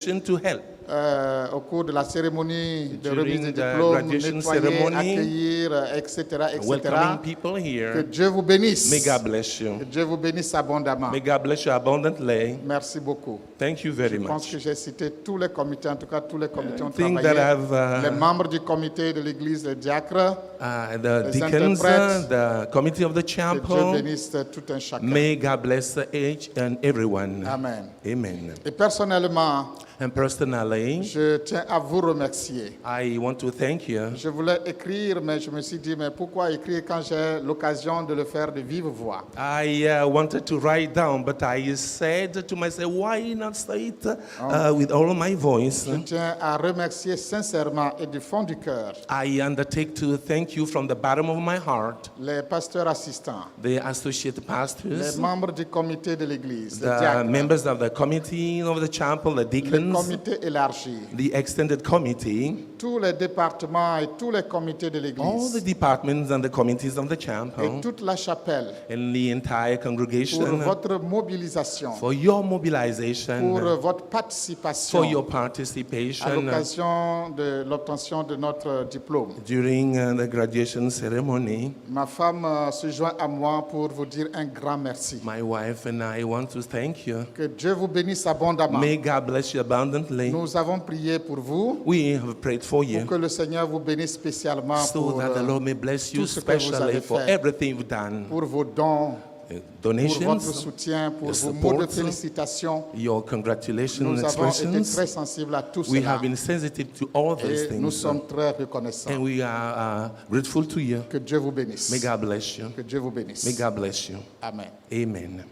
to help. Au cours de la cérémonie de During remise de the diplôme, graduation nettoyer, ceremony, accueillir, etc., etc. welcoming people Que here. Dieu vous bénisse. May God bless Que you. Dieu vous bénisse abondamment. May God bless you abundantly. Merci beaucoup. Thank you very Je pense que much. j'ai cité tous les comités, en tout cas tous les comités ont I think travaillé. that I've, Les membres du comité de l'église, les diacres, the les deacons, interprètes. the committee of the Que Dieu chapel, bénisse tout un chacun. may God bless each and everyone. Amen. Amen. Et personnellement, And personally, je tiens à vous remercier. I want to thank you. Je voulais écrire, mais je me suis dit, mais pourquoi écrire quand j'ai l'occasion de le faire de vive voix? I wanted to write down, but I said to myself, why not say it with all of my voice? Je tiens à remercier sincèrement et du fond du cœur I undertake to thank you from the bottom of my heart, les pasteurs assistants, the associate les pastors, membres du comité de l'église, les the diacres, members of the committee of the chapel, the le deacons, comité élargi, the extended committee, tous les départements et tous les comités de all the l'église departments and the committees of the et chapel, toute la chapelle and the entire pour congregation, votre mobilisation, for your pour mobilization, votre for participation your à participation l'occasion de l'obtention de notre diplôme. during the graduation ceremony. Ma femme se joint à moi pour vous dire un grand merci. My wife and I want to thank you. Que Dieu vous bénisse abondamment. May God bless you abundantly. Nous avons prié pour vous, We have prayed for pour you que le Seigneur vous bénisse spécialement so pour, that the Lord may bless you tout ce que vous specially avez for fait. everything you've done. pour vos dons, pour votre Donations, soutien, pour your vos mots de support, félicitations. your congratulations Nous avons été expressions. très sensibles à tout We cela have been sensitive to all these et nous things. sommes très reconnaissants. And we are grateful to you. Que Dieu vous bénisse. May God bless you. Que Dieu vous bénisse. May God bless you. Amen. Amen.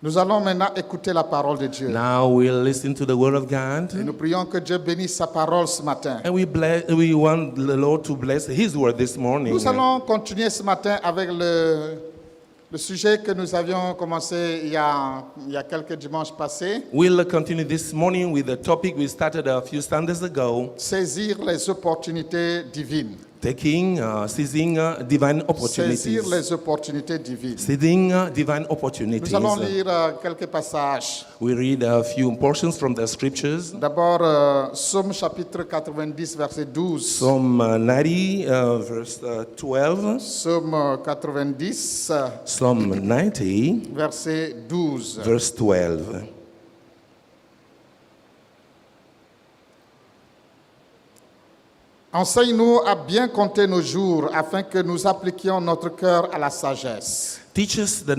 Nous allons maintenant écouter la parole de Dieu. Now we'll listen to the word of God. Et nous prions que Dieu bénisse sa parole ce matin. And we want the Lord to bless His word this morning. Nous allons continuer ce matin avec le sujet que nous avions commencé il y a quelques dimanches passés. We'll continue this morning with the topic we started a few Sundays ago, Saisir les opportunités divines. seizing divine opportunities. Saisir les opportunités divines. Seizing divine opportunities. Nous allons lire quelques passages. We read a few portions from the scriptures. D'abord, Psaume chapitre 90, verset 12. Psalm 90, verse 12. Psaume 90, Psalm 90, verset 12. verse 12. Enseigne-nous à bien compter nos jours afin que nous appliquions notre cœur à la sagesse. Teach us to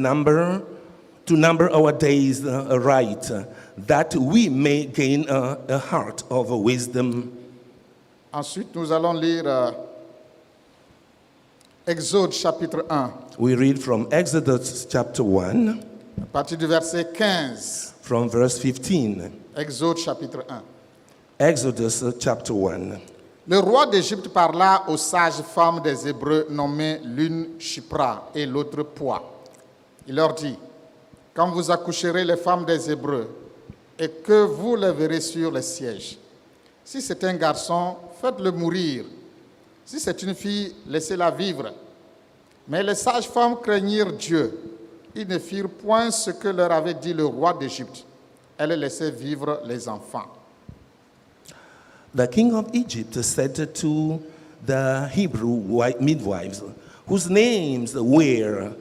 number our days right, that we may gain a heart of wisdom. Ensuite, nous allons lire Exode chapitre 1, We read from Exodus chapter 1, à partir du verset 15. from verse 15. Exode chapitre 1. Exodus chapter 1. Le roi d'Égypte parla aux sages femmes des Hébreux nommées l'une Shipra et l'autre Poix. Il leur dit, quand vous accoucherez les femmes des Hébreux et que vous les verrez sur les sièges, si c'est un garçon, faites-le mourir. Si c'est une fille, laissez-la vivre. Mais les sages femmes craignirent Dieu. Ils ne firent point ce que leur avait dit le roi d'Égypte. Elles laissaient vivre les enfants. The king of Egypt said to the Hebrew midwives, whose names were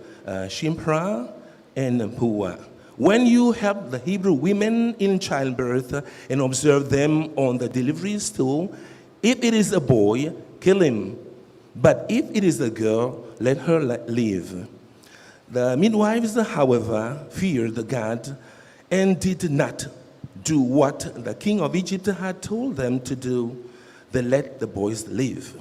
Shimra and Puah, when you help the Hebrew women in childbirth and observe them on the delivery stool, if it is a boy, kill him. But if it is a girl, let her live. The midwives, however, feared God and did not do what the king of Egypt had told them to do. They let the boys live.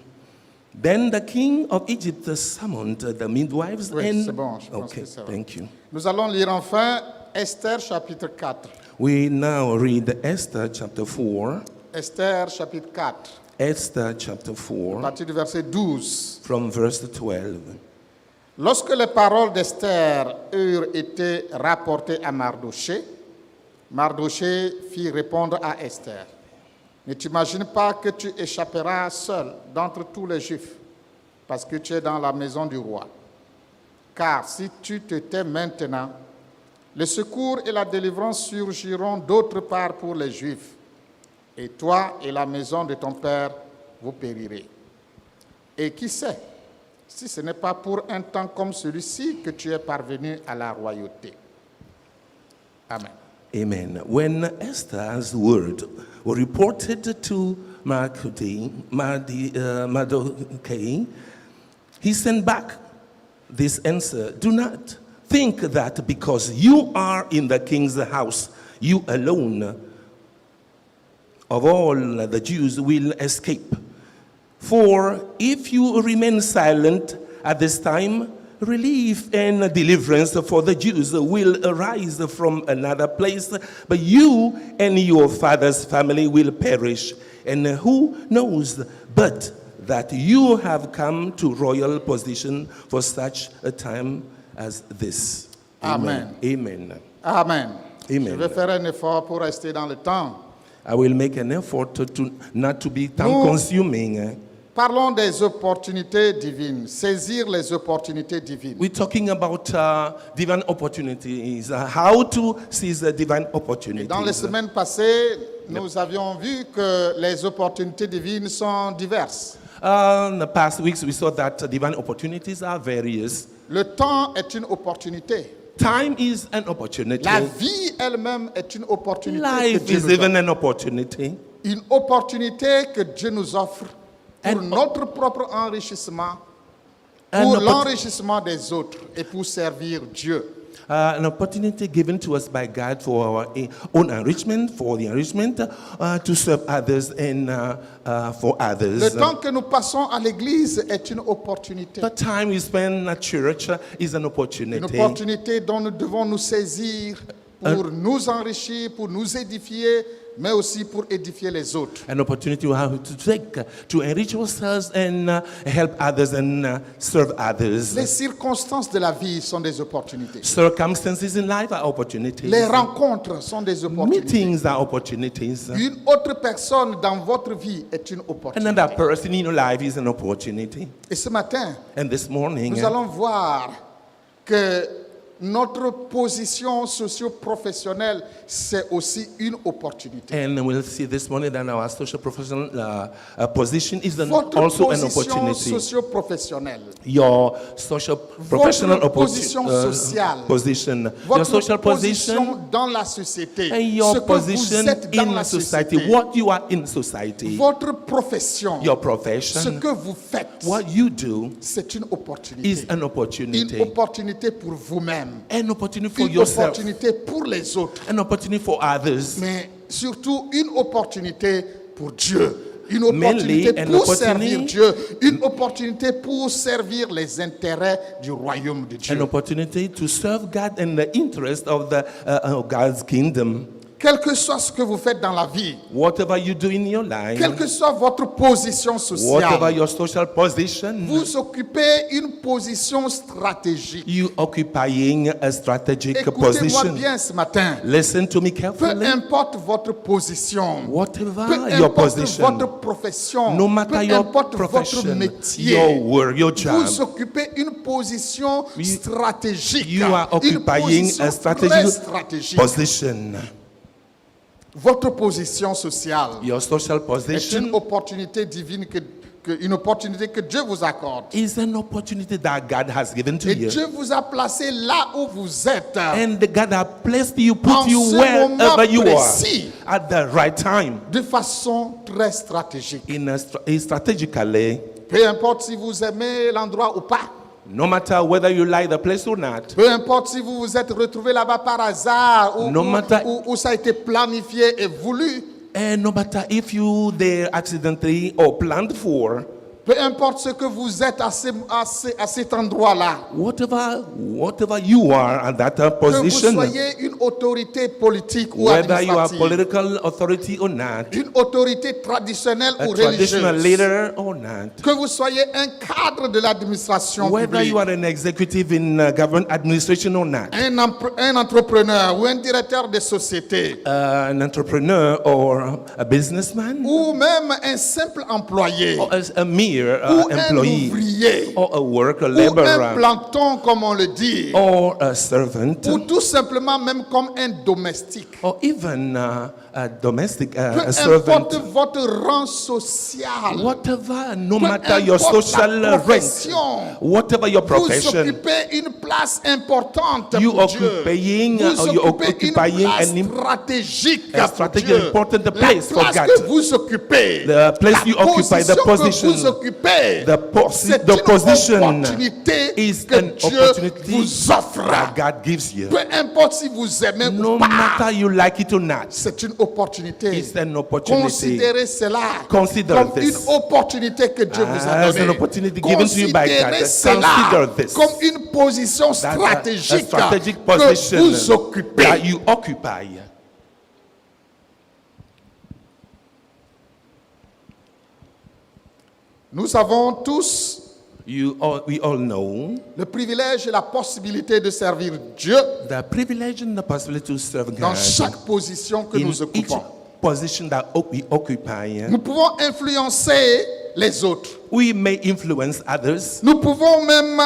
Then the king of Egypt summoned the midwives Oui, and... c'est bon, je pense Okay, que ça va. thank you. Nous allons lire enfin Esther chapitre 4. We now read Esther chapter 4. Esther chapitre 4, Esther chapter à 4 partir du verset 12. from verse 12. Lorsque les paroles d'Esther eurent été rapportées à Mardoché, Mardoché fit répondre à Esther, ne t'imagine pas que tu échapperas seul d'entre tous les Juifs, parce que tu es dans la maison du roi. Car si tu te tais maintenant, le secours et la délivrance surgiront d'autre part pour les Juifs, et toi et la maison de ton père, vous périrez. Et qui sait, si ce n'est pas pour un temps comme celui-ci que tu es parvenu à la royauté. Amen. Amen. When Esther's word were reported to Mordecai, he sent back this answer. Do not think that because you are in the king's house, you alone of all the Jews will escape. For if you remain silent at this time, relief and deliverance for the Jews will arise from another place, but you and your father's family will perish. And who knows but that you have come to royal position for such a time as this. Amen. Amen. Amen. Amen. Je vais faire un effort pour rester dans le temps. I will make an effort to not to be time consuming. Parlons des opportunités divines, saisir les opportunités divines. We're talking about divine opportunities, how to seize the divine opportunities. Dans les semaines passées, nous avions vu que les opportunités divines sont diverses. In the past weeks, we saw that divine opportunities are various. Le temps est une opportunité. Time is an opportunity. La vie elle-même est une opportunité. Life que Dieu is nous even offre. an opportunity. Une opportunité que Dieu nous offre pour notre propre enrichissement, pour l'enrichissement des autres et pour servir Dieu. An opportunity given to us by God for our own enrichment, for the enrichment, to serve others and for others. Le temps que nous passons à l'église est une opportunité. The time we spend at church is an Une opportunity. opportunité dont nous devons nous saisir pour nous enrichir, pour nous édifier, mais aussi pour édifier les autres. An opportunity we have to take to enrich ourselves and help others and serve others. Les circonstances de la vie sont des opportunités. Circumstances in life are opportunities. Les rencontres sont des opportunités. Meetings are opportunities. Une autre personne dans votre vie est une opportunité. Another person in your life is an opportunity. Et ce matin, And this morning, nous allons voir que notre position socio-professionnelle, c'est aussi une opportunité. and we'll see this morning that our social professional position is Votre also an position opportunity. socio-professionnelle, Your social professional position sociale, position, your votre social position position, dans la société, and your ce que position vous êtes dans in la society, société, what you are in society, votre profession, your ce profession, que vous faites, what you do c'est une is opportunité. an Une opportunity. opportunité pour vous-même, An opportunity for une yourself, opportunité pour les autres, an opportunity for others, mais surtout une opportunité pour Dieu. Une Mainly opportunité an pour opportunity- servir Dieu, une opportunité pour servir les intérêts du royaume de an Dieu. opportunity to serve God in the interest of the God's kingdom. Quel que soit ce que vous faites dans la vie, Whatever you do in your life, quelle que soit votre position whatever sociale, your social position, vous occupez une position stratégique. you occupying a strategic Écoutez-moi position. bien ce matin. Listen to me Peu carefully. importe votre position, peu Whatever your importe position, votre profession, no matter peu your importe votre profession, métier, your work, your job, vous occupez une position stratégique. you are Une occupying position a très strategic stratégique. position. Votre position sociale Your social est une position opportunité divine une opportunité que Dieu vous accorde. is an opportunity that God has given to Et you. Dieu vous a placé là où vous êtes. And God has placed you, En put you ce wherever moment you précis. are at the right time. De façon très stratégique. Strategically, Peu importe si vous aimez l'endroit ou pas. no matter whether you like the place or not, Peu importe si vous vous êtes retrouvé là-bas par hasard ou, No matter- ou ça a été planifié et voulu. and no matter if you there accidentally or planned for, Peu importe ce que vous êtes à cet endroit-là. whatever you are at that Que vous position, soyez une autorité politique ou whether you are administrative. political authority or not, Une autorité traditionnelle a ou traditional religieuse. leader or not, Que vous soyez un cadre de l'administration whether publique. you are an executive in government administration or not, Un entrepreneur ou un directeur de société. an entrepreneur or a businessman, Ou même un simple employé. or a mere Ou un employee, ouvrier. or a worker, Ou un laborer, planton, comme on le dit. or a servant, Ou tout simplement même comme un domestique. or even a domestic peu a importe servant, votre rang social, whatever, no peu matter your importe social la rank, profession, whatever your vous profession, occupez une place importante you pour Dieu. occupying Vous you occupez une occupying place an stratégique a pour strategic Dieu. important La place for place God. que vous occupez, The place you occupy, the que position, vous occupez, c'est the une position opportunité is que an Dieu opportunity vous offre. that God gives you. Peu importe si vous aimez No ou pas, matter you like it or not, c'est une opportunité. it's an opportunity. Considérez cela Consider comme this une opportunité que Dieu vous a as donnée. an opportunity given to you by God. Considérez cela Consider this comme une position That's a stratégique strategic que position vous occupez. that you occupy. Nous avons tous We all know le privilège et la possibilité de servir Dieu the privilege and the possibility to serve dans God chaque position que in nous each occupons. position that we occupy. Nous pouvons influencer les autres. We may influence others. Nous pouvons même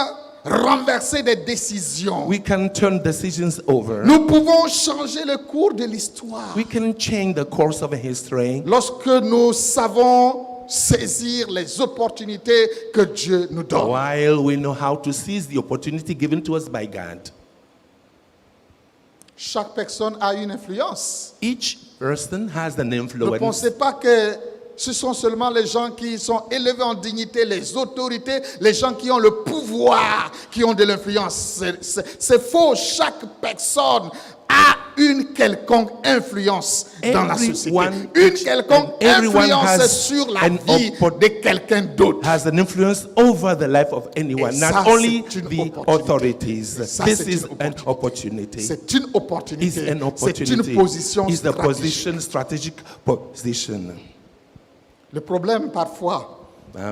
renverser des décisions. We can turn decisions over. Nous pouvons changer le cours de l'histoire. We can change the course of history Lorsque nous savons saisir les opportunités que Dieu nous donne. while we know how to seize the opportunity given to us by God. Chaque personne a une influence. Each person has an Ne influence. pensez pas que ce sont seulement les gens qui sont élevés en dignité, les autorités, les gens qui ont le pouvoir, qui ont de l'influence. C'est faux. Chaque personne a une quelconque influence dans la société. Une quelconque everyone influence has sur la an vie de quelqu'un d'autre. Has an influence over the life of anyone, Et not ça, only c'est une the opportunité. authorities. Ça, This c'est is une an opportunity. C'est une It's opportunité. an C'est une opportunity. position It's the stratégique. position, strategic position. Le problème parfois,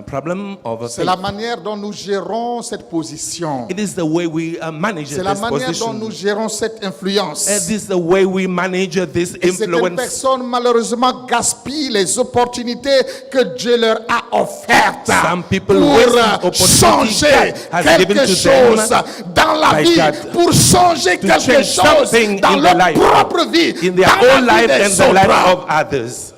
Problem of c'est la manière dont nous gérons cette position. It is the way we manage C'est la this manière dont position. nous gérons cette influence. It is the way we manage this Et certaines influence. personnes, malheureusement, gaspillent les opportunités que Dieu leur a offertes Some people pour waste the opportunity changer God has given quelque to chose them dans la by vie, God pour changer to quelque change chose something dans in leur their life, propre vie, in their dans la own vie life des and the life autres. of others.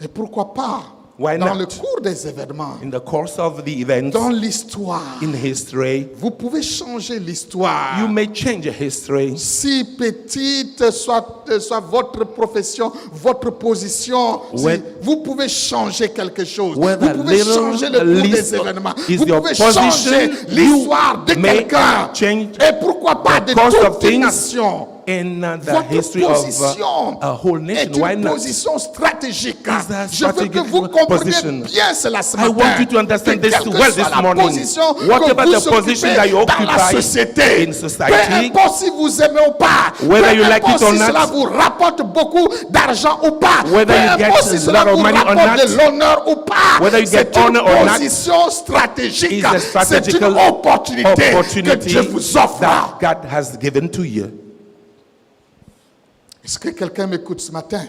Et pourquoi pas, Why dans not? le cours des événements, In the course of the events dans l'histoire, in history, vous pouvez changer l'histoire. you may change history. Si petite soit votre profession, votre position, When- vous pouvez changer quelque chose. Whether Vous pouvez little changer le cours least des événements. is Vous your pouvez position, changer l'histoire de you may quelqu'un. change Et pourquoi pas de course of toute une things nation. in the Votre history of position a whole nation. est Why une not? position stratégique. It's a Je veux que strategic vous compreniez position. bien cela ce I matin. want you to understand Que this quelle que well soit this la morning. position Whatever que the vous position occupez that you dans la occupy société, in society, peu importe si vous aimez ou pas, whether peu you like importe it or si not, cela vous rapporte beaucoup d'argent ou pas, whether peu you get importe si a cela lot of vous money or rapporte not, de l'honneur ou pas, whether you get c'est une honor or not, position stratégique, is a c'est strategical une opportunité que Dieu vous offre. that God has given to you. Est-ce que quelqu'un m'écoute ce matin?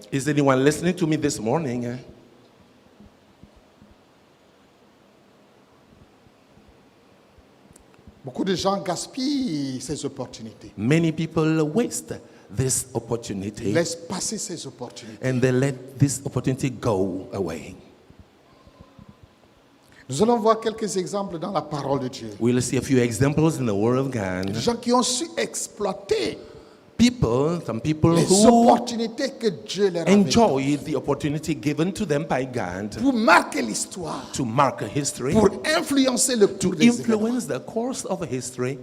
Is anyone listening to me this morning? Beaucoup de gens gaspillent ces opportunités. Many people waste this opportunity Laissent passer ces opportunités. and they let this opportunity go away. Nous allons voir quelques exemples dans la parole de Dieu. We'll see a few examples in the Word of God. Des gens qui ont su exploiter Some people les who opportunités que Dieu leur a données enjoy the opportunity given to them by God pour marquer l'histoire, to mark a history, pour influencer le to cours des événements. influence the course of history.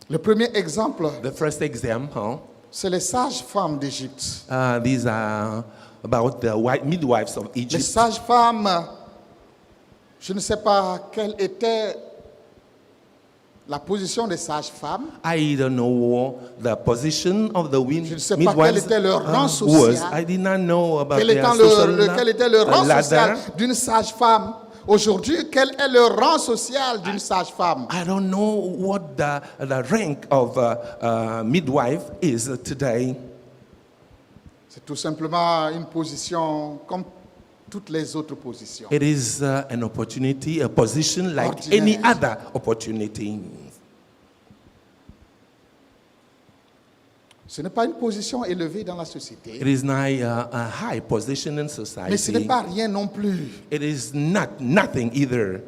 Le premier exemple, The first example, c'est les sages-femmes d'Égypte. these are about the white midwives of Les Egypt. sages-femmes, je ne sais pas quelle était la position des sages-femmes. I don't know the position of the Je ne sais pas quel midwives était leur rang was. social. I did not know about Quel their social était le rang ladder. social d'une sage-femme? Aujourd'hui, quel est le rang social d'une sage-femme? I don't know what the rank of midwife is today. C'est tout simplement une position comme toutes les autres positions. It is an opportunity, a position like Ordinaire. any other opportunity. Ce n'est pas une position élevée dans la société, It is not a high position in mais ce n'est society. pas rien non plus. It is not nothing either.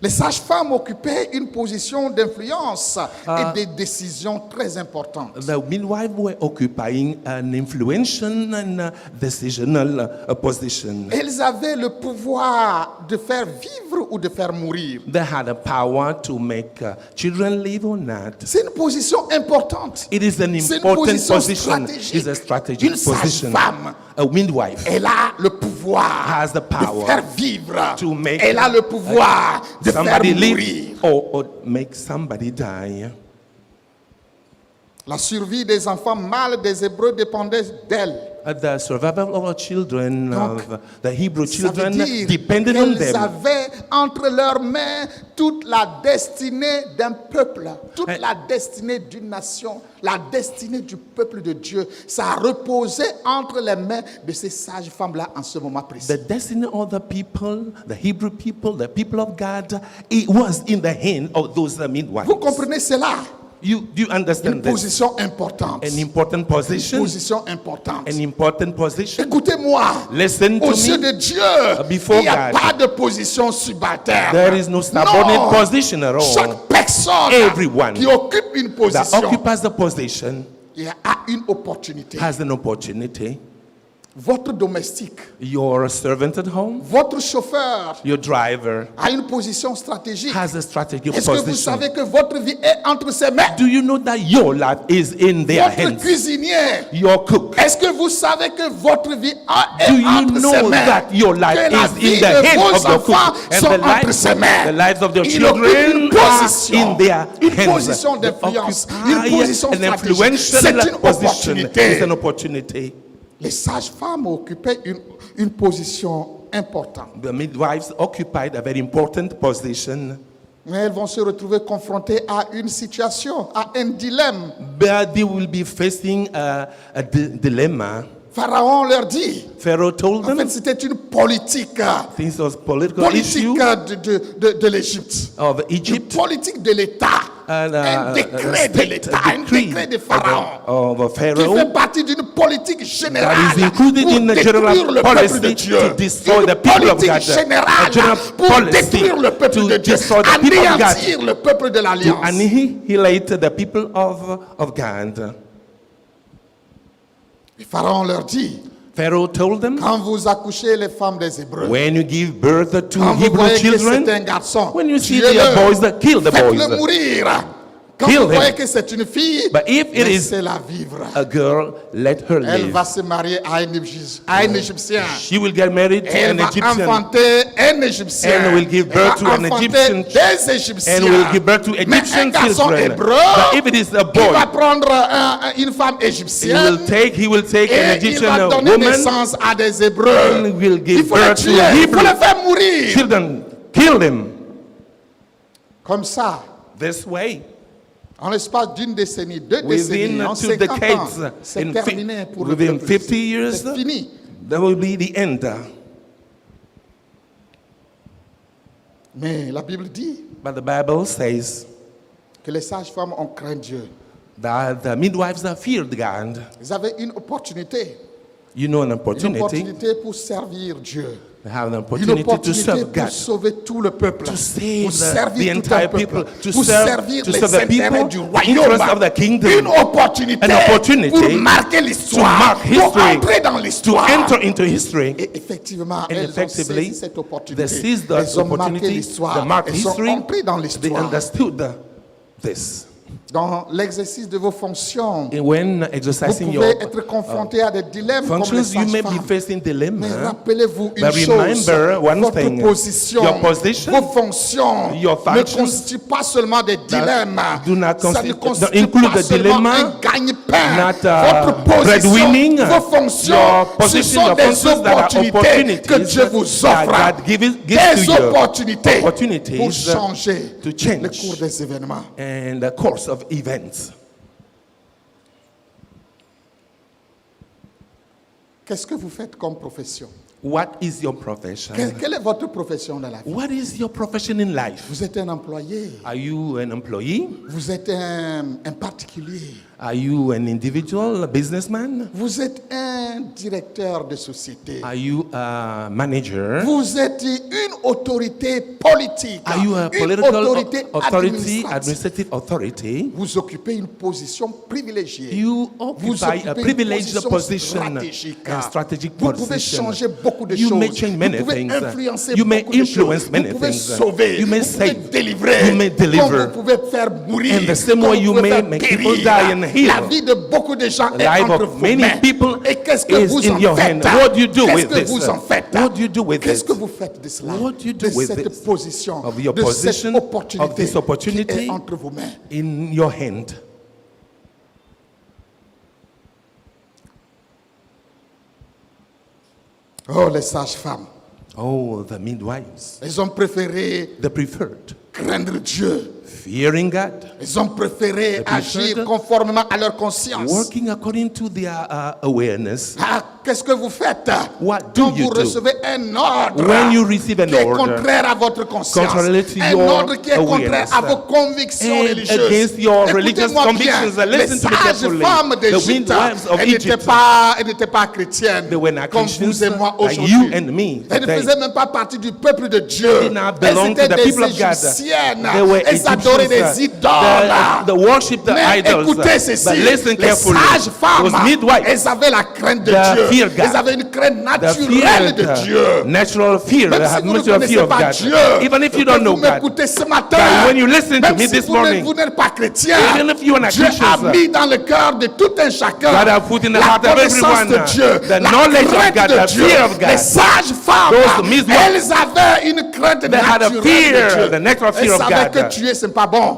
Les sages-femmes occupaient une position d'influence et des décisions très importantes. The midwives were occupying an influential and decisional position. Elles avaient le pouvoir de faire vivre ou de faire mourir. They had a power to make children live or not. C'est une position importante. It is an C'est une important position position. stratégique. It's a strategic Une position. sage-femme, A midwife elle a le pouvoir has the de power faire vivre. to make Elle a le pouvoir de faire somebody mourir. live or make somebody die. La survie des enfants mâles des Hébreux dépendait d'elle. The survival of our children, Donc, of the Hebrew Ça veut children, dire depended on qu'elles them. avaient entre leurs mains toute la destinée d'un peuple, toute la destinée d'une nation, la destinée du peuple de Dieu. Ça reposait entre les mains de ces sages femmes-là en ce moment précis. The destiny of the people, the Hebrew people, the people of God, it was in the hand of those midwives. Vous comprenez cela? Do you Une understand this? position importante. An important position. Position importante. An important position. Écoutez-moi. Listen to Aux yeux me. de Dieu, Before il n'y a God. pas de position subalterne. There is no subordinate Non. position at all. Chaque personne Everyone qui occupe une That position occupies the position il a une opportunité. has an opportunity. Votre domestique, Your servant at home, votre chauffeur your driver, a une position stratégique. has a strategic Est-ce que vous position. savez que votre vie est entre ses mains? Do you know that your life is in their Votre hands? cuisinier, Your cook. est-ce que vous savez que votre vie est Do you entre ses know mains? that your life Que la is vie in the de hands vos of your cook enfants and sont entre ses mains? the lives of your Il occupe children une are position, in their une hands? position They d'influence, occupy une position an stratégique. influential C'est une position. opportunité. It's an opportunity. Les sages-femmes occupaient une position importante. The midwives occupied a very important position, Mais elles vont se retrouver confrontées à une situation, à un dilemme. but they will be facing a dilemma. Pharaon leur dit, Pharaoh told en them fait c'était une politique, this was political issue de l'Égypte. of Une Egypt politique de l'État. and Un décret de state l'État, un décret de Pharaon. of Qui fait Pharaoh partie d'une politique générale that is included pour in the détruire general le peuple de policy Dieu. to destroy Une the people of politique God. générale A general pour policy détruire le peuple to de Dieu, destroy the people of God. anéantir le peuple de To l'Alliance. annihilate the people of God. Et Pharaon leur dit, Pharaoh told them, quand vous accouchez les femmes des Hébreux, when you give birth to quand vous Hebrew voyez que children, c'est un garçon, when you see tuez-le, their boys, kill the faites-le boys. mourir. Quand Kill vous voyez him. que c'est une fille, But if it is laissez-la vivre. a girl, let her Elle live. va se marier à un Égyptien. She will get married to Elle an va Egyptian enfanter un Égyptien. and will give birth Elle to va an enfanter Egyptian des Égyptiens. and will give birth to Mais un Egyptian garçon children. hébreu But if it is a qui va boy, prendre une femme égyptienne he will take an et il Egyptian va donner woman naissance à des Hébreux. and will Il give faut les birth to tuer, il faut Hebrew les faire mourir. children. Kill them. Comme ça, This way, en l'espace d'une décennie, deux décennies, within en 2 50 ans, decades, c'est in terminé pour le within peuple. 50 years, C'est fini. that will be the end. Mais la Bible dit But the Bible says que les sages-femmes ont craint Dieu. that the midwives have feared God. Ils avaient une opportunité. You know, an Une opportunity. opportunité pour servir Dieu. They have an Une opportunity to opportunité serve pour God. sauver tout le peuple. To save Pour servir the tout un entire peuple. people, to Pour serve servir the les intérêts people, du the royaume. interest of the kingdom. Une opportunité, An opportunity pour marquer l'histoire. to mark Pour history, entrer dans to l'histoire. enter into history. Et effectivement, And elles ont effectively, saisi cette they opportunité. seized the Elles ont marqué opportunity, l'histoire. they marked Elles sont history, entrées dans they l'histoire. understood this. Dans l'exercice de vos fonctions, And when vous exercising pouvez your être confronté à des dilemmes comme les functions, you may be sages-femmes. facing Mais dilemma. rappelez-vous une But chose, remember one votre thing, position, your position, vos fonctions your ne functions constituent pas seulement des dilemmes, do not ça ne don't constitue include pas the seulement dilemma, un gagne-pain. not Votre position, breadwinning. vos fonctions, Your ce position, sont your des functions that are opportunités que Dieu vous that offre. God gives Des to you. opportunités Opportunities pour changer to change le cours des événements. and the course of events. Qu'est-ce que vous faites comme profession? What is your profession? Quelle est votre profession dans la vie? What is your profession in life? Vous êtes un employé. Are you an employee? Vous êtes un particulier. Are you an individual, a businessman? Vous êtes un directeur de société. Are you a manager? Vous êtes une autorité politique. Are you a Une political autorité authority, administrative. administrative authority? Vous occupez une position privilégiée. You Vous occupy a occupez une privileged position, stratégique. a strategic Vous pouvez position. changer beaucoup de You choses. may change many Vous pouvez things. influencer You may beaucoup de influence choses. many Vous pouvez things. sauver. You may Vous pouvez save. délivrer. You may Comme deliver. vous pouvez faire mourir. In the same Comme way vous you pouvez may faire make people périr. die and heal. La vie de beaucoup de gens The est life entre of vos many mains. people Et qu'est-ce que is vous in en your faites? hand. What do you do Qu'est-ce with que this? vous en faites? What do you do with Qu'est-ce it? que vous faites de cela? What do you do de with cette this? position, Of your de position, cette opportunité, of this opportunity qui est entre vos mains. in your hand. Oh, les sages-femmes, Oh, the midwives, elles ont préféré the preferred, craindre Dieu. fearing God, Elles ont préféré The agir preferred, conformément à leur conscience. working according to their awareness. Ah, qu'est-ce que vous faites What do quand you vous do? recevez un ordre When you receive an qui est order, contraire à votre conscience, contrary to un your ordre qui est contraire awareness, à vos convictions and religieuses. against your religious Écoutez-moi bien, convictions, les listen to me carefully. sages-femmes The d'Égypte, midwives of elles Egypt, n'étaient pas chrétiennes they were not comme Christians vous et moi like aujourd'hui. you and me Elles ne today. faisaient même pas partie du peuple de Dieu. They did not Elles belong to étaient the des people of God. Égyptiennes. They were Elles adoraient Egyptians, des idoles. the worship the Mais idols. écoutez ceci, But listen les carefully. sages-femmes, Those midwives, elles avaient la crainte de the Dieu. fear God. Elles avaient une crainte the naturelle de Dieu. natural fear, Même si have vous ne natural connaissez fear of pas God. Dieu, Even if you que don't know vous God, m'écoutez ce matin, but when you listen to même me si this morning, vous n'êtes pas chrétien, even if you are not Dieu a Christians, mis dans le cœur de tout un chacun God has put in the la heart of connaissance everyone, de Dieu, the la knowledge of crainte God, de the Dieu. fear of God. Les sages-femmes, Those midwives, elles avaient une crainte they had a naturelle fear, de Dieu. the natural fear Elles of savaient God. que tuer, ce n'est pas bon.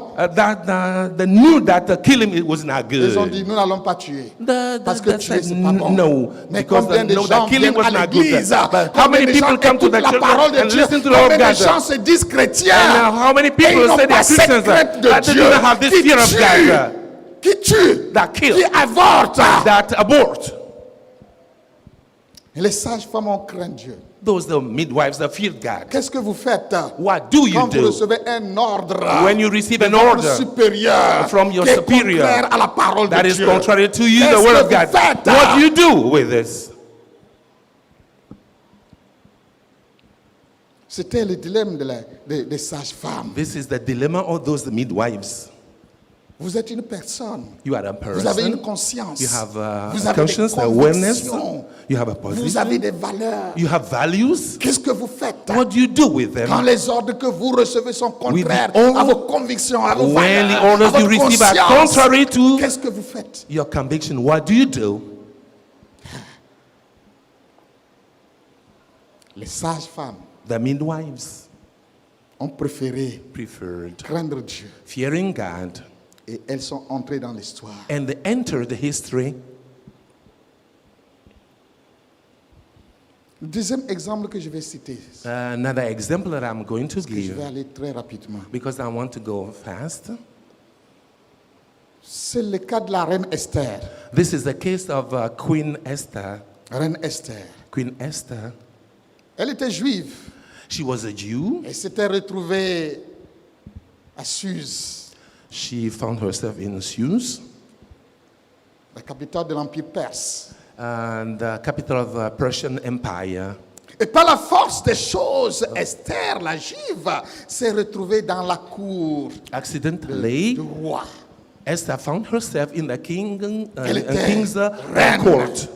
They knew that killing it was not Ils ont good. dit, nous n'allons pas tuer. Parce que They tuer, said c'est pas bon. no, Mais because combien they de know gens that killing viennent was à not good. l'église? But how Combien many de people gens come to écoutent the la church parole de and Dieu? listen to the word of Combien de God? gens se disent chrétiens? And how many Et ils people n'ont say they pas are cette Christians crainte de that they Dieu do not have this qui fear of tue, God, qui tue, that kill, qui avorte. that abort? Et les sages-femmes ont craint Dieu. Those the midwives that fear God. Qu'est-ce que vous faites What do you quand vous do recevez un ordre when you receive de an votre order supérieur from your qui est superior contraire à la parole that de is Dieu? contrary to you, the Qu'est-ce word que of God? vous faites? What do you do with this? C'était le dilemme des sages-femmes. This is the dilemma of those midwives. Vous êtes une personne. You are a Vous avez une person. conscience. You have Vous a avez des conscience, awareness. convictions. You have a Vous avez position. des valeurs. You have values. Qu'est-ce que vous faites What do you do with quand them? les ordres que vous recevez sont contraires all- à vos convictions, à vos When the valeurs, à orders you votre receive are conscience? contrary to Qu'est-ce que vous faites? your conviction, what do you do? Les sages-femmes The midwives ont préféré preferred craindre Dieu fearing God, et elles sont entrées dans l'histoire. and they entered the history. Le deuxième exemple que je vais citer, Another example that I'm going to je give, vais aller très rapidement, because I want to go fast. c'est le cas de la reine Esther. This is the case of Queen Esther. Reine Esther. Queen Esther, Elle était juive she was a Jew. et s'était retrouvée à Suse, She found herself in Suse, la capitale de l'Empire perse. and the capital of the Persian Empire. Et par la force des choses, Esther, la juive, s'est retrouvée dans la cour Accidentally, du roi. Esther found herself in the Elle était king's reine. court.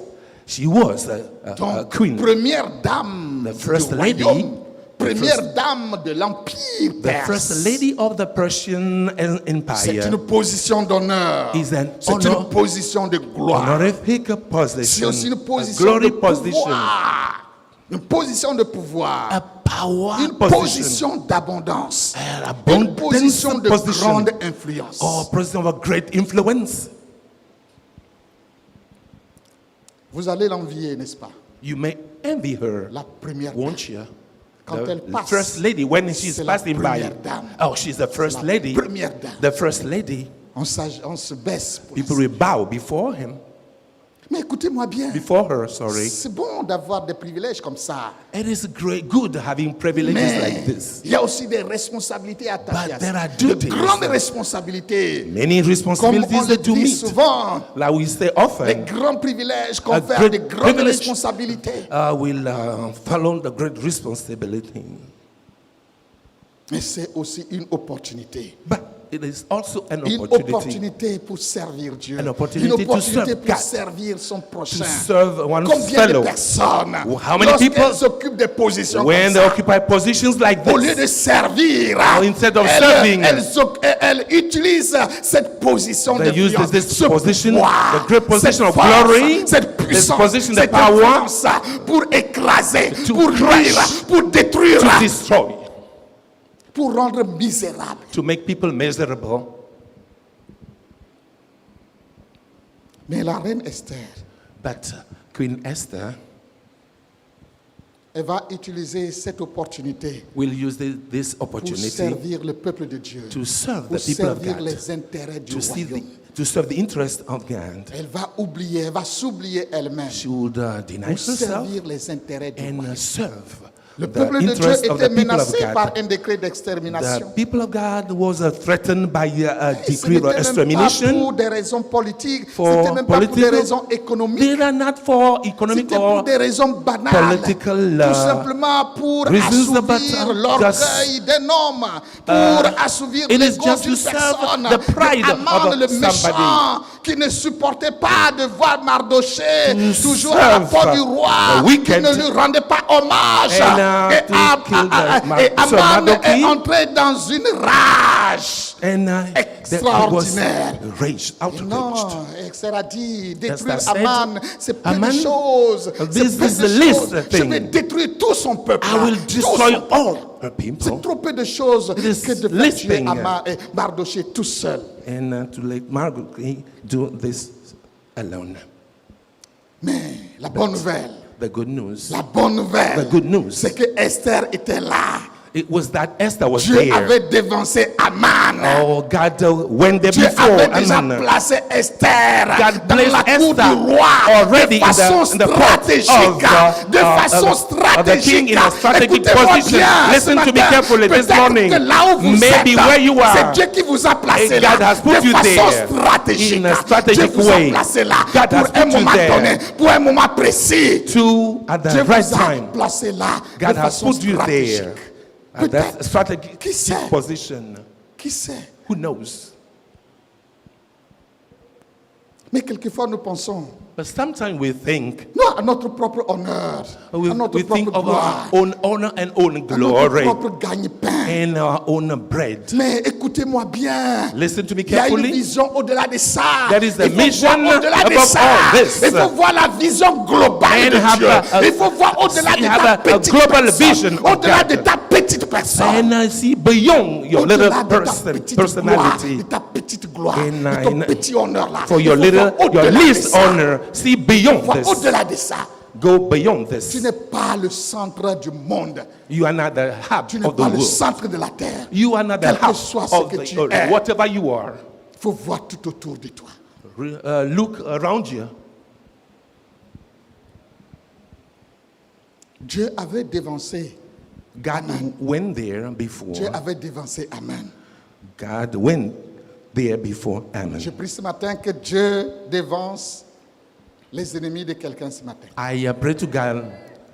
She was a Donc, queen, première dame The first du lady, royaume, première first- dame de l'Empire the perse. first lady of the Persian C'est Empire. une position d'honneur. Is an C'est honor- une position de gloire. Honorific C'est position, aussi une a position glory de position, pouvoir. Une position de pouvoir. a power Une position, position d'abondance. an Une abundance position de position, grande influence. or position of a great influence. Vous allez l'envier, n'est-ce pas? You may envy her, La première dame. won't you? Quand elle The passe, first lady, when she's c'est la passing by, première dame. oh, she's the first la lady. première dame. The first lady. On se baisse. Pour People will bow before him. Mais écoutez-moi bien. before her, sorry. C'est bon d'avoir des privilèges comme ça. It is great, good having privileges Mais like this. il y a aussi des responsabilités attachées à But there ça. are De duties. grandes responsabilités. Many Comme on responsibilities le that you dit meet. souvent, Like we say les often, grands privilèges A confèrent great des grandes privilege. responsabilités. will follow the great responsibility. Mais c'est aussi une opportunité. But it is also an Une opportunity opportunité pour servir Dieu. An opportunity Une opportunité to serve pour God. servir son to prochain. serve one's Combien de fellow. personnes, How many people, lorsqu'elles occupent des positions when comme they ça, occupy positions like au lieu this, de servir, instead of serving, elles utilisent cette position de they use puissance, this ce position, pouvoir, the great position cette of force, glory, cette this puissance, position, the cette power, influence pour écraser, to pour crush, nuire, pour détruire, to destroy, pour rendre misérable. to make people miserable. Mais la reine Esther, But Queen Esther elle va utiliser cette opportunité will use this pour opportunity servir le peuple de Dieu, to serve pour the people of servir God, les intérêts du royaume. to serve the interest of God. Elle va oublier, elle va s'oublier elle-même She would deny pour herself servir les intérêts du royaume. and serve Le the peuple de Dieu interest of était the people of menacé par God. un décret The d'extermination. people of God was threatened by a Ce decree n'était of même pas extermination. pour des raisons politiques, For c'était même pas pour des political- raisons économiques, They are not for economic c'était pour or des raisons banales, political, tout simplement pour reasons, but, assouvir just- l'orgueil d'un homme, pour assouvir it is l'ego just d'une to serve personne. the pride Mais Haman, of le somebody. méchant, qui ne supportait pas de voir Mardoché To toujours à la serve porte du roi, the wicked. qui ne lui rendait pas hommage. And, Et to kill et so Haman Mardochée. est entré dans une rage. And there was Extraordinaire. rage, outraged. Non, Esther a dit, détruire Esther said, Haman, c'est peu Haman, de choses. this C'est peu is de the least choses. Je thing. vais détruire tout son peuple. I will Tout destroy son peuple. all her people. C'est trop peu de choses It is que de faire least tuer thing. Haman et Mardoché tout seul. And to let Margaret do this alone. Mais la bonne nouvelle, The good news. la bonne nouvelle, The good news. c'est que Esther était là. It was that Esther was Dieu there. avait dévancé Haman. Oh, God went there Dieu before avait déjà Haman. placé Esther God dans placed la cour Esther du roi already de façon in the court stratégique. of the king in a strategic Écoutez-moi position. bien, Listen ce to me matin. carefully this Peut-être morning. que là où vous Maybe êtes, where you are, c'est Dieu qui vous a placé and là God has put de you façon there stratégique. in a strategic Dieu vous way. a placé là God has pour un put you moment there. donné, pour un moment précis. to at the Dieu right vous a time. placé là God de has façon put you stratégique. there at that Peut-être, strategic qui sait? position. Qui sait? Who knows? Mais quelquefois nous pensons, But sometimes we think, non, à notre propre honneur, à notre we think propre of gloire, our own honor and own à notre glory propre gagne-pain. and our own bread. Mais écoutez-moi bien. Listen to me Il y a une carefully. vision au-delà de ça. There is a Il faut mission voir au-delà de above ça. all this. Il faut voir la vision globale And de have Dieu. a- Il faut voir au-delà de have ta a petite global personne. vision of Au-delà God. de ta petite personne. And I see beyond your little Au-delà de ta person, petite gloire, personality, de ta petite gloire, And, de ton and petit honneur là. for Il your faut little, voir your au-delà de least ça. honor. See beyond Voir this. au-delà de ça. Go beyond Tu this. n'es pas le centre du monde. You are not the hub Tu n'es of the pas le world. centre de la terre. You are not the Quel que hub soit ce of que the tu earth. es. Whatever you are, Il faut voir tout autour de toi. look around you. Dieu avait dévancé. God went there before. Dieu avait dévancé Amen. God went there before Ammon. Je prie ce matin que Dieu dévance les ennemis de quelqu'un ce matin. I pray to God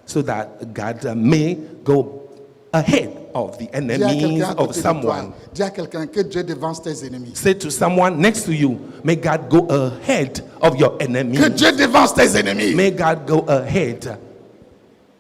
so that God may go ahead of the Dis à enemies quelqu'un à of côté de toi, someone. dis à quelqu'un que Dieu dévance tes ennemis. Say to someone next to you, may God go ahead of your enemies. Que Dieu dévance tes ennemis. May God go ahead.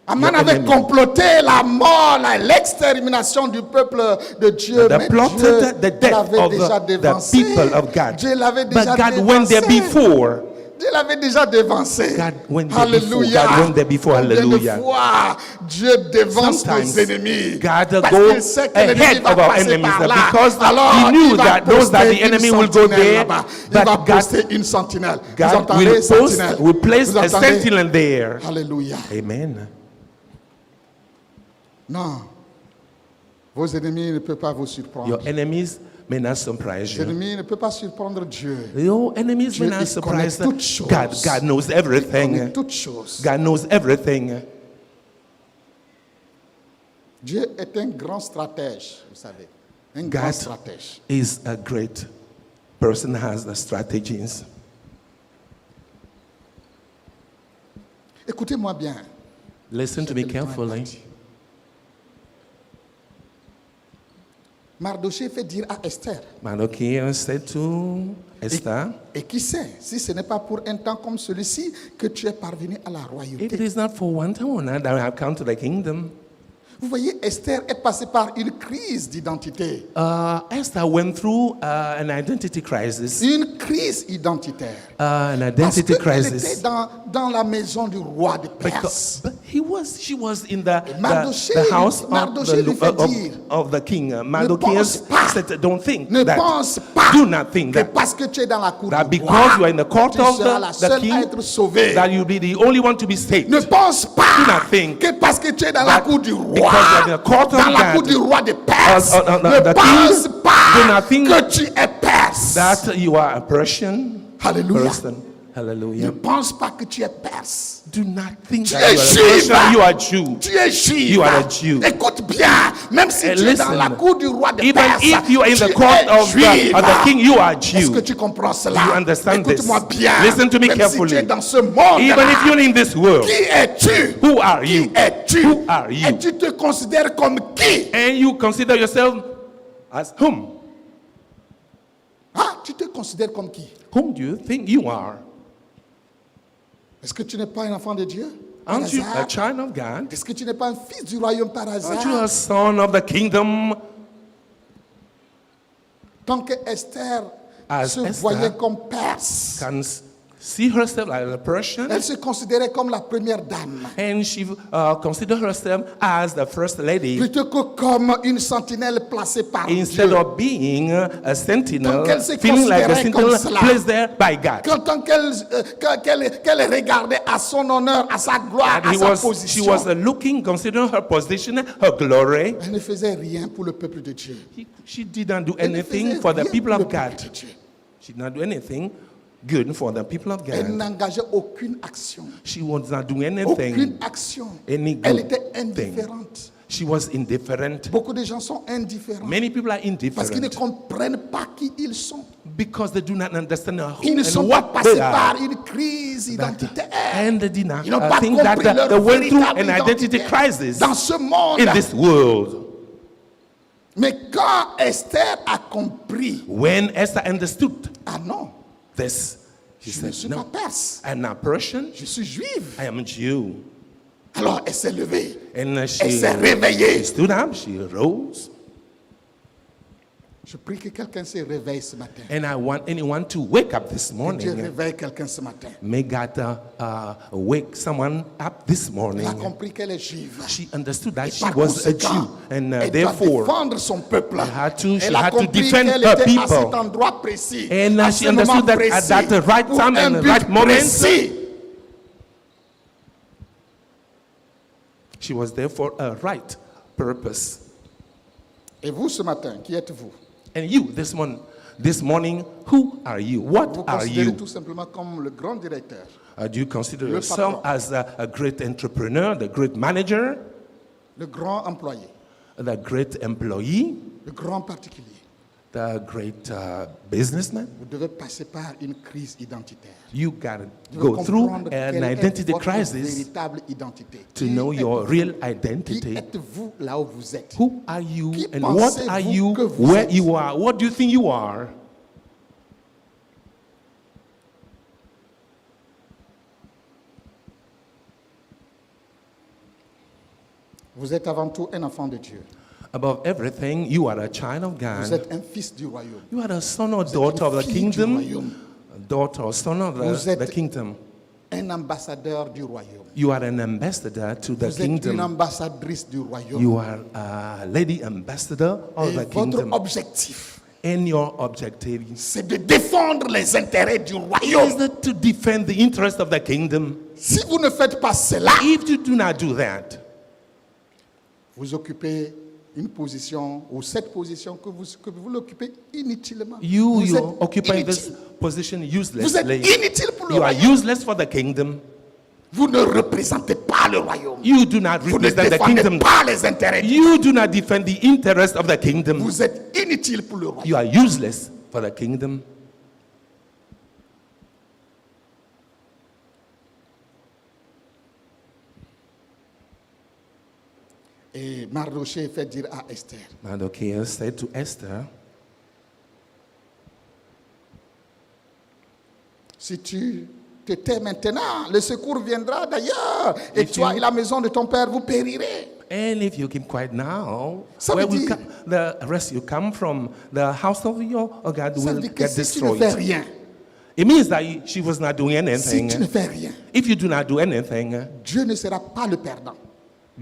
Aman your avait enemy. comploté la mort, l'extermination du peuple de Dieu. They Mais plotted Dieu the death l'avait of déjà the dévancé. people of God. Dieu l'avait déjà But God went there dévancé. before. Dieu l'avait déjà dévancé. God went there Alléluia. before. God went there before. Combien de Hallelujah. fois Dieu dévance nos Sometimes ennemis. God Parce go qu'il sait que l'ennemi ahead va of our passer enemies par là. because Alors, He knew il va that knows that poster the enemy une will go sentinelle there. là-bas. Il But va God, poster une sentinelle. Vous God entendez, will post, sentinelle? will place Vous a entendez? sentinel there. Alléluia. Amen. Non. Vos ennemis ne peuvent pas vous surprendre. Your enemies may not surprise you. L'ennemi ne peut pas surprendre Dieu. Your enemies Dieu, may not il connaît surprise toutes choses. God knows Il connaît everything. toutes choses. God knows everything. Dieu est un grand stratège, vous savez. Un grand God stratège. is a great person, has the strategies. Écoutez-moi bien. Listen to me carefully. Mardochée fait dire à Esther. Mardochée said to Esther, Et qui sait, si ce n'est pas pour un temps comme celui-ci que tu es parvenu à la if it royauté. is not for one time or another, I have come to the kingdom. Vous voyez, Esther est passée par une crise d'identité. Esther went through an identity crisis. Une crise identitaire. An Parce identity qu'elle était crisis. dans la maison du roi de Perse. But she was in the Mardochée house Mardochée lui fait dire, of the king. Mardochée pense pas, said, don't think ne that. pense pas Do not think que that. parce que tu es dans la cour That du because roi, you are in the court tu of seras la the seule à king, être sauvée. that you'll be the only one to be saved. Ne pense Do pas not think que parce que tu es dans la that cour du because roi, you are in the court of dans la cour God, du roi de Perse, the ne king, pense do pas not think que tu es perse. that you are a Persian Alléluia. person. Ne Hallelujah. pense pas que tu es perse. Do not think Tu that es you are a juif. Persian. You are Jew. Tu es juif. You are a Jew. Écoute bien, même si And tu es dans listen, la cour du roi de Even Perse, if you are in tu the court es of juif. the king, you are Est-ce que Jew. tu comprends cela? Do you understand this? Écoute-moi bien. Listen to me Même carefully. si tu es dans ce monde, Even if you're in this world, qui es-tu? who are you? Qui es-tu? Who are you? Et tu te considères comme qui? And you consider yourself as whom? Ah, tu te considères comme qui? Whom do you think you are? Est-ce que tu n'es pas un enfant de Dieu? Par Aren't you hasard? a child of God? Est-ce que tu n'es pas un fils du royaume par hasard? Aren't you a son of the kingdom? Tant que Esther As se Esther voyait comme perse, Can see herself like a Persian, elle se considérait comme la première dame, and she considered herself as the first lady plutôt que comme une sentinelle placée par instead Dieu. of being a sentinel, Donc, elle se feeling like a considérait comme sentinel cela. placed there by God. Tant qu'elle regardait à son honneur, à sa gloire, And à sa she position, was looking, considering her position, her glory. elle ne faisait rien pour le peuple de Dieu. She didn't do Elle ne anything faisait for the rien people pour le of peuple God. de Dieu. She did not do anything good for the people of Elle God. n'engageait aucune action. She was not doing Aucune anything, action. any Elle good était thing. indifférente. She was indifferent. Beaucoup de gens sont indifférents Many people are parce qu'ils ne indifferent comprennent pas qui ils sont. because they do not understand who Ils ne and sont pas what passés they are. par une crise That- identitaire. and they did not Ils n'ont pas think that compris leur they went through véritable an identity identité crisis dans ce monde. in this world. Mais quand Esther a compris, When Esther understood ah non, this, she je ne said, suis no, pas perse, I'm not Persian, je suis juive. I am Jew. Alors elle s'est levée, And elle she s'est réveillée. stood up, she rose. Je prie que quelqu'un se réveille ce matin. And I want anyone to wake up this Que Dieu morning. réveille quelqu'un ce matin. May God wake someone up this morning. Elle a compris qu'elle est juive. She understood that Et she par was a conséquent, Jew, and elle doit therefore défendre son peuple. she Elle a had to compris defend qu'elle her était à people. cet endroit précis, And à she ce moment understood that précis, at that right pour time un and the but right moment, précis. she was there for a right purpose. Et vous ce matin, qui êtes-vous? And you, this morning, who are you? What Vous are considérez you? tout simplement comme le grand directeur, Do you consider Le yourself patron. as a great entrepreneur, the great manager, le grand employé, the great employee, le grand particulier? the great businessman? Vous devez passer par une crise identitaire. You gotta Vous devez go through comprendre an quelle est identity votre crisis véritable identité. to Qui know your êtes-vous? real Qui identity. êtes-vous là où vous êtes? Who are you Qui and what are pensez-vous you que vous where êtes? you are? What do you think you are? Vous êtes avant tout un enfant de Dieu. Above everything, you are a child of Vous God. êtes un fils du royaume. You are a son or Vous êtes daughter of une the fille du kingdom. royaume. A daughter or son of Vous the êtes- kingdom. Un ambassadeur du royaume. You are an ambassador to the Vous êtes une kingdom. ambassadrice du royaume. You are a lady ambassador of Et the votre kingdom. objectif, And your objective c'est de défendre les intérêts du is royaume. to defend the interest of the kingdom. Si vous ne faites pas cela, If you do not do that, vous occupez une position ou cette position que vous l'occupez inutilement. You Vous êtes occupy this inutile. position Vous êtes uselessly. inutile pour le You are royaume. useless for the kingdom. Vous ne représentez pas le royaume. You do not Vous ne represent the défendez kingdom. pas les intérêts. You do not defend the interest of the kingdom. Vous êtes inutile pour le royaume. You are useless for the kingdom. Et Mardochée fait dire à Esther, Mardochai said to Esther, si tu te tais maintenant, le secours viendra d'ailleurs. Et If toi you- et la maison de ton père, vous périrez. and if you keep quiet now, Ça where veut will dire- the rescue come from? The house of your God Ça veut will dire que get si tu ne fais destroyed. rien, It means that she was not doing si anything. tu ne fais rien, If you do not do anything, Dieu ne sera pas le perdant.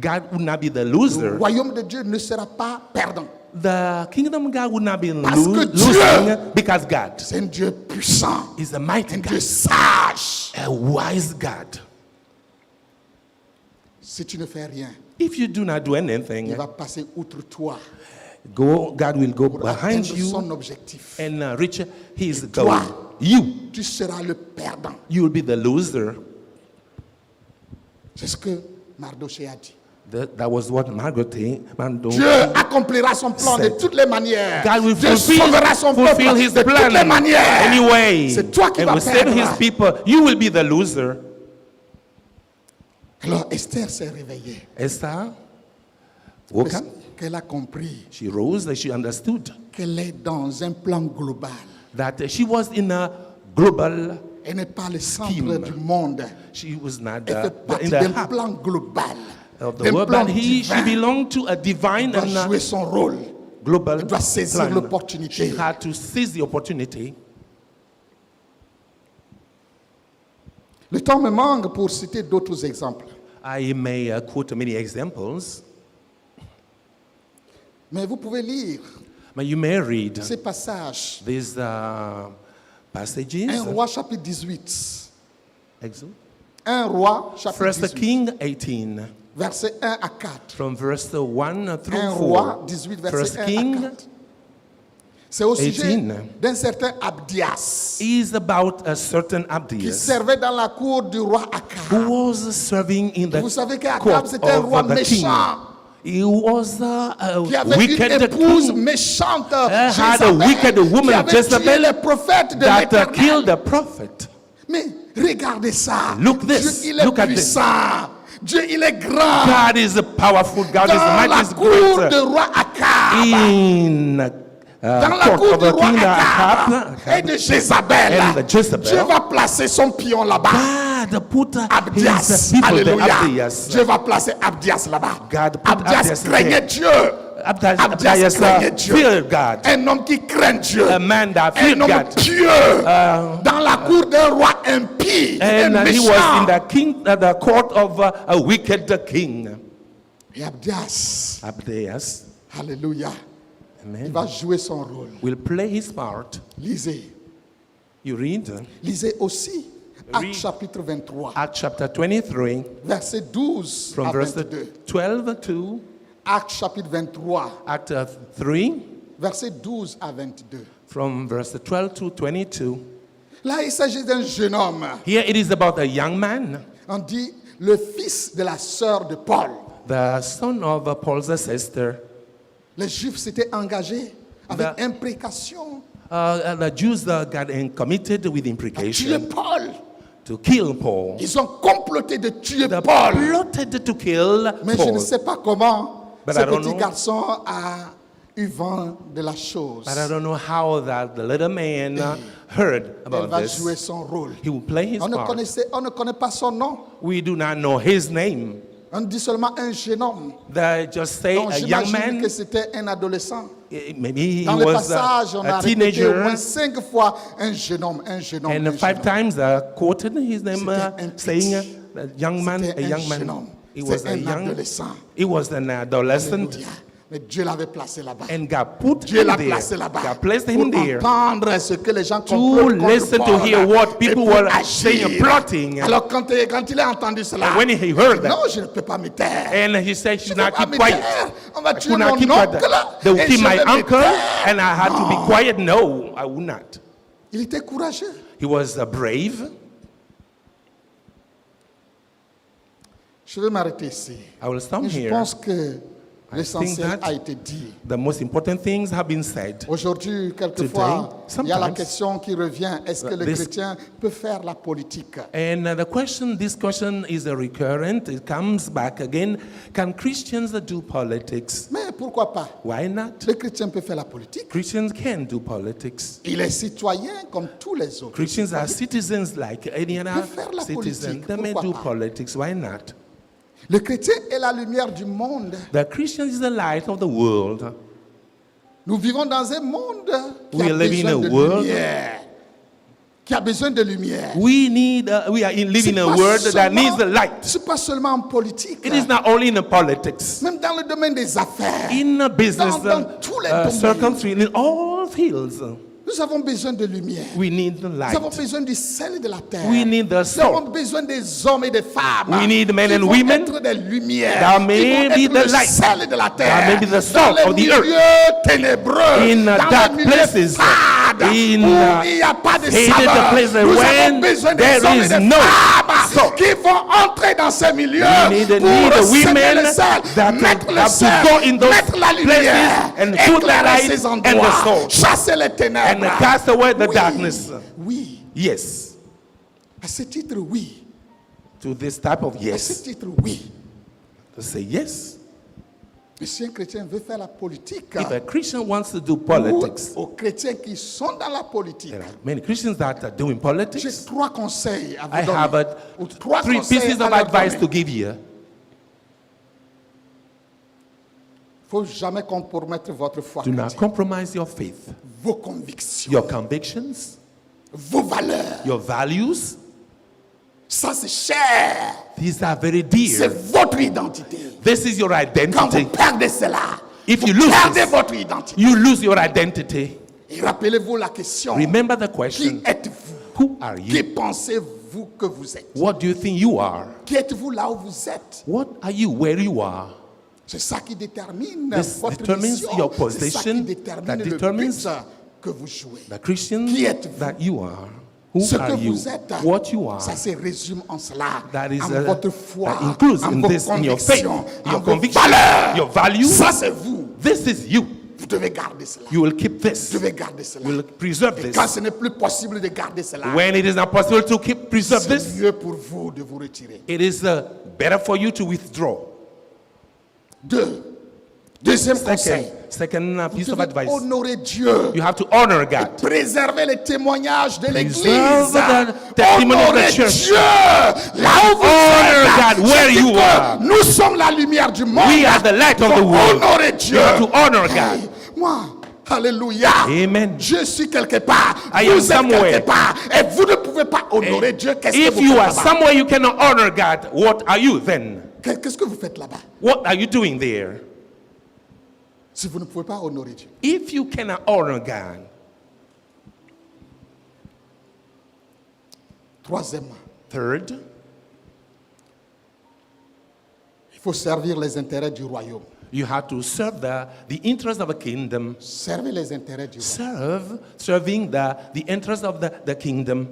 God would not be the Le loser. royaume de Dieu ne sera pas perdant. The kingdom of God would not be Parce que losing Dieu- because God C'est un Dieu puissant, is a mighty un God, Dieu sage. a wise God. Si tu ne fais rien, If you do not do il anything, va passer outre toi God will go pour behind atteindre you son objectif. and reach his toi- goal. You Tu seras le perdant. will be the loser. C'est ce que Mardochée a dit. That was what Mardochai Dieu accomplira son plan de said. toutes les manières. God will Dieu sauvera son peuple fulfill his de toutes les plan manières. anyway, C'est toi qui and vas will save perdre. his people. You will be the loser. Alors Esther s'est réveillée. Esther woke Parce up. qu'elle a compris She rose and she understood qu'elle est dans un plan global. that she was in a global. Elle n'est pas le centre Scheme. du monde. She was not Elle fait in partie the d'un hub plan global. of the D'un world, plan but she divin. belonged to a Elle divine doit and jouer son rôle. global Elle doit saisir plan. l'opportunité. She had to seize the opportunity. Le temps me manque pour citer d'autres exemples. I may quote many examples, Mais vous pouvez lire but you may read ces passages. these passages. 1 Roi chapitre 18. Exo- 1 Roi chapitre First 18. King 18, Versets 1 à 4. from verse 1 through 1 4. Roi 18, verset First 1 à King 4. C'est au sujet 18. d'un certain Abdias is about a certain qui Abdias servait dans la cour du roi Akab. who was serving in the Vous savez qu'Akab, court c'était un roi of the king. méchant He was a qui avait une wicked épouse king méchante, had a wicked Jézabel, woman, qui avait tué Jezebel, les prophètes de that l'Éternel. killed the prophet. Mais regardez ça. Look this. Dieu, il est Look at puissant. Dieu, il est grand. God is powerful. God is Dans mighty. la Is cour great. du roi Akab. In Dans la court cour of du the roi king Akab et de Jézabel. and the Jezebel. Dieu va placer son pion là-bas. God put Abdias. his people, the Alléluia. Abdias. Dieu va placer Abdias là-bas. God put Abdias Abdias craignait there. Dieu. Abdias Abdias craignait Dieu. feared God. Un homme qui craint Dieu. A man that Un feared homme God. pieux. Dans la cour d'un roi impie et And he was méchant. in the court of a wicked king. Et Abdias, Abdias, alléluia, il amen, va jouer son rôle. will play his part. Lisez. You read Lisez aussi Actes Read. chapitre 23, Acts chapter 23, verset 12 from à verse 22. 12 to Actes chapitre 23, Act 3, verset 12 à 22. from verse 12 to 22. Là, il s'agit d'un jeune homme. Here it is about a young man, On dit le fils de la sœur de Paul. the son of Paul's sister. Les Juifs s'étaient engagés avec The- imprécation The Jews got committed with à tuer imprecation Paul. to kill Paul. Ils ont comploté de tuer They Paul. plotted to kill Mais je ne Paul. sais pas comment But ce I don't petit know. garçon a eu vent de la chose. But I don't know how that the little man heard Elle about va this. jouer son rôle. He will play his On part. ne connaît pas son nom. We do not know his name. On dit seulement un jeune homme. They just say Donc a young j'imagine man. que c'était un adolescent. Maybe he Dans le was passage, on a a répété au moins teenager. 5 fois un jeune homme, un jeune homme. And un 5 jeune homme. times quoted his name, C'était un saying petit. a young man, C'était a un young jeune man. homme. He was C'est a un young. adolescent. He was an adolescent. Alléluia. Mais Dieu l'avait placé là-bas. And God put Dieu him l'a there. placé là-bas. God placed him Pour there entendre ce que les gens to comprennent contre listen to Paul hear what et people pour were agir. saying, plotting. Alors quand il a entendu cela, And when he heard that, non, je ne peux pas me taire. and he said, Je "Should ne not peux pas keep me quiet. taire. On va I tuer could not mon keep quiet. oncle They will et kill je my vais me uncle, taire. and I had to be quiet." No, I would not. Il était courageux. He was brave. Je vais m'arrêter ici. I will stop Mais je here. pense que I l'essentiel think that a été dit. The most important things have been said. Aujourd'hui, quelquefois, Today, il y a la sometimes, question qui revient. Est-ce que le this- chrétien peut faire la politique? And this question is a recurrent. It comes back again. Can Christians do politics? Mais pourquoi pas? Why not? Le chrétien peut faire la politique. Christians can do politics. Il est citoyen comme tous les autres. Christians are citizens like any other faire la citizen. politique, They may pourquoi do pas? politics. Why not? Le chrétien est la lumière du monde. The Christian is the light of the world. Nous vivons dans un monde qui We a are living besoin in de a world. lumière. Qui a besoin de lumière. We are living in a pas world that seulement- needs the light. C'est pas seulement en politique. It is not only in the politics, Même dans le domaine des affaires. in the business Dans tous les domaines. circumstances, in all fields. Nous avons besoin de lumière. We need the Nous avons light. besoin du sel de la terre. We need the Nous avons salt. besoin des hommes et des femmes. We need men qui and vont women être des lumières. that qui may vont be être the le light. sel de la terre. That may be the dans salt les of the earth. milieux ténébreux. In dans dark les milieux places. fades, In où il n'y a pas de hated saveur. places Nous avons when besoin des there hommes et is des no femmes salt. qui vont entrer dans ces milieux We need pour semer women le sel, that mettre le have to sel, go in those mettre la lumière, places and put the éclairer light ces and endroits, the salt. chasser les ténèbres. And cast away the Oui. darkness. Oui, Yes. à ce titre, oui. To this type of À ce yes. titre, oui. To say yes. Mais si un chrétien veut faire la politique, If a Christian wants to do ou politics, aux chrétiens qui sont dans la politique, there are many Christians that are doing j'ai politics. 3 conseils à vous I donner. have Ou 3 three conseils pieces à of leur advice donner. to give you. Il ne faut jamais compromettre votre foi Do not chrétienne, compromise your faith, vos convictions, your convictions, vos valeurs. your values. Ça, c'est cher. These are very C'est dear. votre identité. This is your Quand vous identity. perdez cela, If vous you lose perdez this, votre identité. you lose your identity. Et rappelez-vous la question. Remember the Qui question. êtes-vous? Who are Qui you? pensez-vous que vous êtes? What do you think you are? Qui êtes-vous là où vous êtes? What are you where you are? C'est ça qui détermine This votre determines mission. your C'est ça qui position, détermine that le determines but que vous jouez. The Christian Qui êtes-vous? that you are. Who Ce que are you? vous êtes, What you are. ça se résume en cela, That is en votre foi, that includes en in vos this in your faith, convictions, en your vos conviction, valeurs. your values. Ça c'est vous. This is you. Vous devez garder cela. You will keep Vous this. devez garder cela. You will preserve Et this. quand ce n'est plus possible de garder cela, When it is not possible to preserve c'est this, mieux pour vous de vous retirer. it is better for you to withdraw. Deuxième conseil. Second piece Vous of devez advice. honorer Dieu. You have to honor God. Préserver les témoignages de l'Église. Preserve the testimony of the Honorer church. Dieu. Là où vous Honor êtes. God where Je dis you que are. Nous sommes la lumière du monde. We are the light of the Faut world. honorer Dieu. You have to honor God. Hey, moi, alléluia. Amen. Je suis quelque part. I Vous am êtes somewhere. quelque part. Et vous ne pouvez pas honorer Dieu. Qu'est-ce que If vous you faites are là-bas? somewhere you cannot honor God, what are you then? Qu'est-ce que vous faites là-bas? What are you doing there? Si vous ne pouvez pas honorer Dieu. If you cannot honor God, Troisièmement, third, il faut servir les intérêts du royaume. you have to serve the interest of a kingdom. Servez les intérêts du royaume. Serving the interest of the kingdom.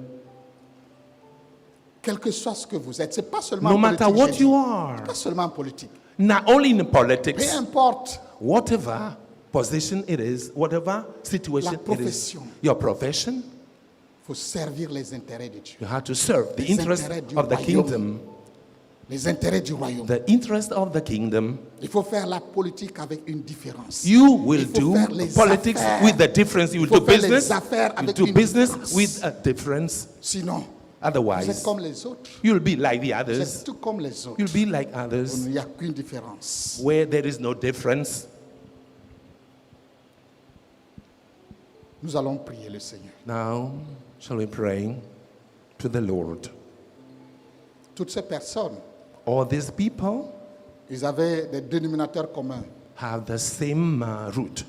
Quel que soit ce que vous êtes, c'est pas seulement No en matter politique. what j'ai dit. you are, Pas seulement en politique. not only in Peu politics, importe. whatever position it is, whatever situation La it is, profession. your profession, Il faut servir les intérêts de Dieu. you have to serve the Les interest intérêts du of the royaume. kingdom. Les intérêts du royaume. The interest of the kingdom. Il faut faire la politique avec une différence. You will Il faut do faire les politics affaires. with the difference. You will Il faut do faire les business. affaires You avec do une business différence. with a difference. Sinon, vous êtes Otherwise, comme les autres. you'll be like the Vous others. êtes tout comme les autres. You'll be like others Il n'y a qu'une différence. where there is no difference. Nous allons prier le Seigneur. Now, shall we pray to the Lord? Toutes ces personnes, All these people ils avaient des dénominateurs communs. have the same root.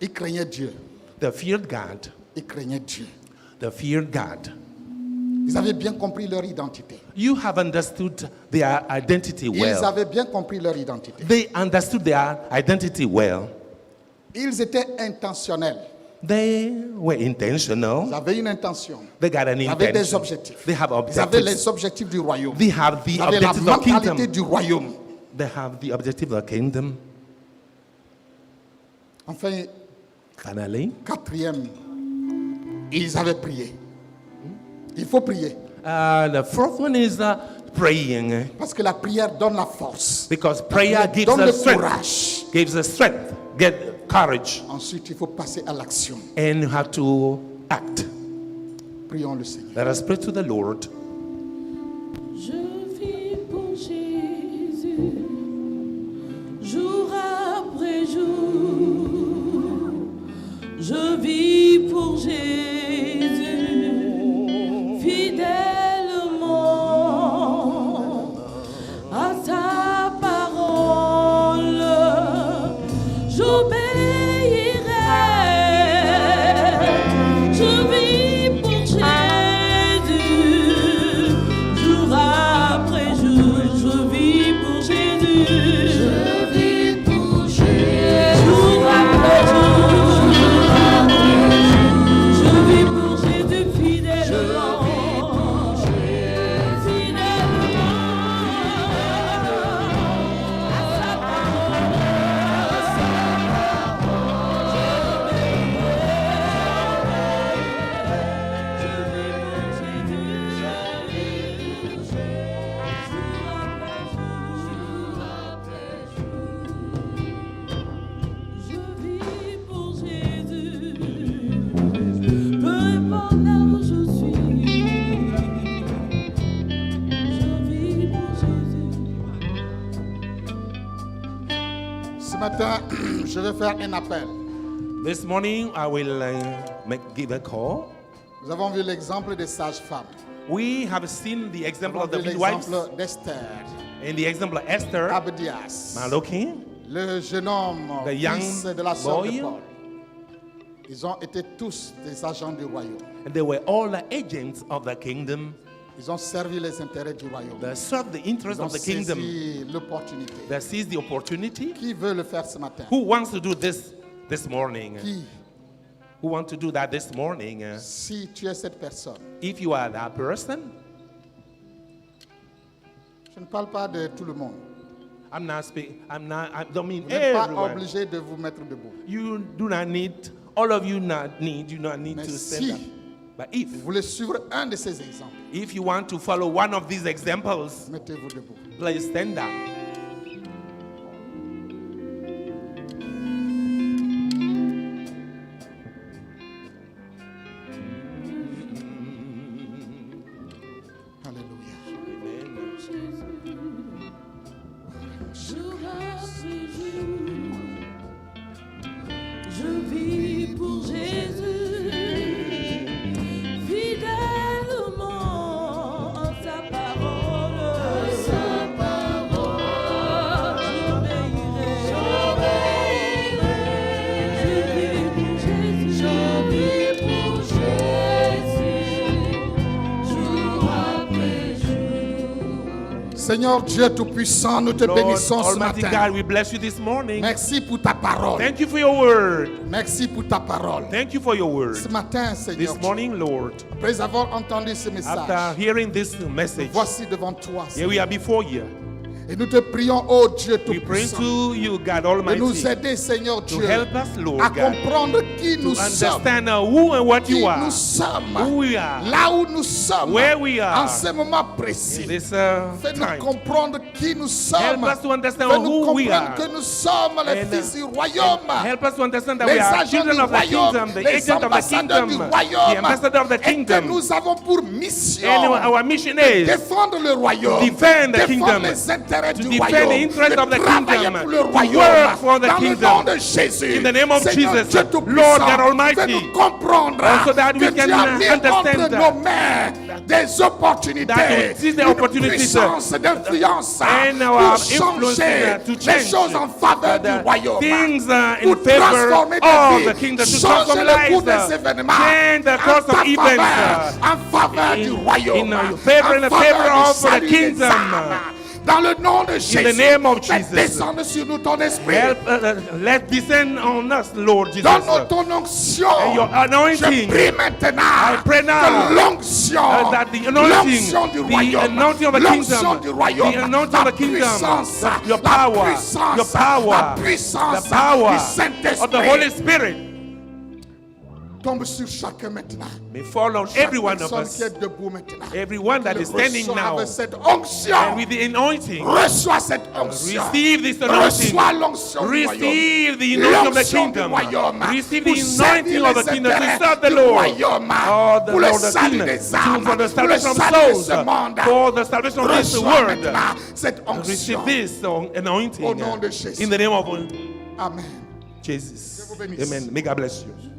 Ils craignaient Dieu. They feared God. Ils craignaient Dieu. They feared God. Ils avaient bien compris leur identité. You have understood their identity Ils well. avaient bien compris leur identité. They understood their identity well. Ils étaient intentionnels. They were Ils intentional. avaient une intention. They got an Ils avaient des intention. objectifs. They have Ils avaient objectives. les objectifs du royaume. They have the Ils avaient la objectives of mentalité kingdom. du royaume. They have the objective of kingdom. Enfin, Finally, quatrième, ils avaient prié. Il faut prier. the fourth one is praying, Parce que la prière donne la force. because prayer Elle gives donne le us strength. courage. Gives us strength. Get courage, Ensuite, il faut passer à l'action. and you have to act. Prions le Seigneur. Let us pray to the Lord. Je vis pour Jésus, jour après jour. Je vis pour Jésus, fidèlement à sa parole. J'obéirai. Je vis pour Jésus, jour après jour. Je vis pour Jésus. Je vis pour Jésus, jour après jour. Je vis pour Jésus fidèlement. Ce matin, je vais faire un appel. This morning, I will give a call. Nous avons vu l'exemple des sages-femmes. We have seen the Nous example avons of the vu midwives l'exemple d'Esther, and the example of Esther, Abdias, Malachi, le jeune homme, the young fils de la sœur de boy. Paul. Ils ont été tous des agents du royaume. and they were all the agents of the kingdom. Ils ont servi les intérêts du royaume. They served the interest Ils ont of the kingdom. saisi l'opportunité. They seized the opportunity. Qui veut le faire ce matin? Who wants to do this morning? Qui? Who wants to do that this morning? Si tu es cette personne, If you are that person, je ne parle pas de tout le monde. I don't mean Vous n'êtes pas everyone. obligé de vous mettre debout. You do not need, all of you do not need Mais to si stand up. But vous voulez suivre un de ces exemples, if you want to follow one of these examples, mettez-vous debout. please stand up. Alléluia. Jour après jour, je vis pour Jésus, fidèlement à sa parole. J'obéirai. Je vis pour Jésus, jour après jour. Seigneur Dieu Tout-Puissant, nous te Lord bénissons ce Almighty matin. God, we bless you this morning. Merci pour ta parole. Thank you for your word. Merci pour ta parole. Thank you for your word. Ce matin, Seigneur, This morning, Lord, après avoir entendu ce after message, hearing this message, voici devant toi. here we are before you. Et nous te prions, oh Dieu We pray Tout-Puissant, to you, God de Almighty, nous aider, Seigneur to Dieu, help us, Lord à God, comprendre qui to nous sommes, understand who and what qui you are, nous sommes, who we are, là où nous sommes, where we are en ce moment in précis. this Fais-nous time. comprendre qui nous sommes. Help us to understand Fais-nous who we comprendre are. que nous sommes les And, fils du royaume. Help us to understand that Les we are agents children du of the royaume, kingdom, the les agent of the ambassadeurs du kingdom, royaume, the ambassador of the et que kingdom. nous avons pour mission And our mission is défendre le royaume, defend the défendre kingdom, les intérêts to du defend royaume, the interest de of the travailler kingdom, pour le to royaume, work for the dans le kingdom. nom de Jésus. In the name of Seigneur Jesus, Dieu Lord Tout-Puissant, God Almighty, fais-nous comprendre also that we que tu can as mis understand entre that- nos mains des opportunités, that we seize the une opportunities, puissance d'influence, and our pour changer influence to les change choses en faveur du the royaume, things in pour favor transformer of des the vies, kingdom, to changer transform le cours lives, des événements change the course en ta of events, faveur, en faveur du royaume, in favor, in the en faveur favor du of the salut des kingdom. âmes. Dans le nom de Jésus, the name of fais Jesus. descendre sur nous ton esprit. Help, let descend on us, Lord Jesus. Donne-nous ton onction. And your anointing. Je prie maintenant I pray now que l'onction, that the anointing, l'onction du the royaume, anointing of the l'onction kingdom, du royaume, the anointing la of the kingdom, puissance, your la power, puissance, your power, la puissance the power du of the Holy Saint-Esprit Spirit tombe sur chacun maintenant. may fall on Chaque every one of personne us, qui est debout maintenant. everyone that is standing now, Reçoive cette onction. and with the anointing, Reçois cette onction. receive this anointing, Reçois l'onction du royaume. receive the anointing of the L'onction du kingdom, royaume. receive Pour the servir anointing of the les kingdom to intérêts serve the du Lord, royaume. oh, the Pour le Lord, the salut kingdom, des âmes. for the Pour le salvation of salut de souls, ce monde. for the salvation of this Reçois world. maintenant cette onction. Receive this anointing Au nom de Jésus. in the name of Amen. Jesus. Dieu vous bénisse. Amen. May God bless you.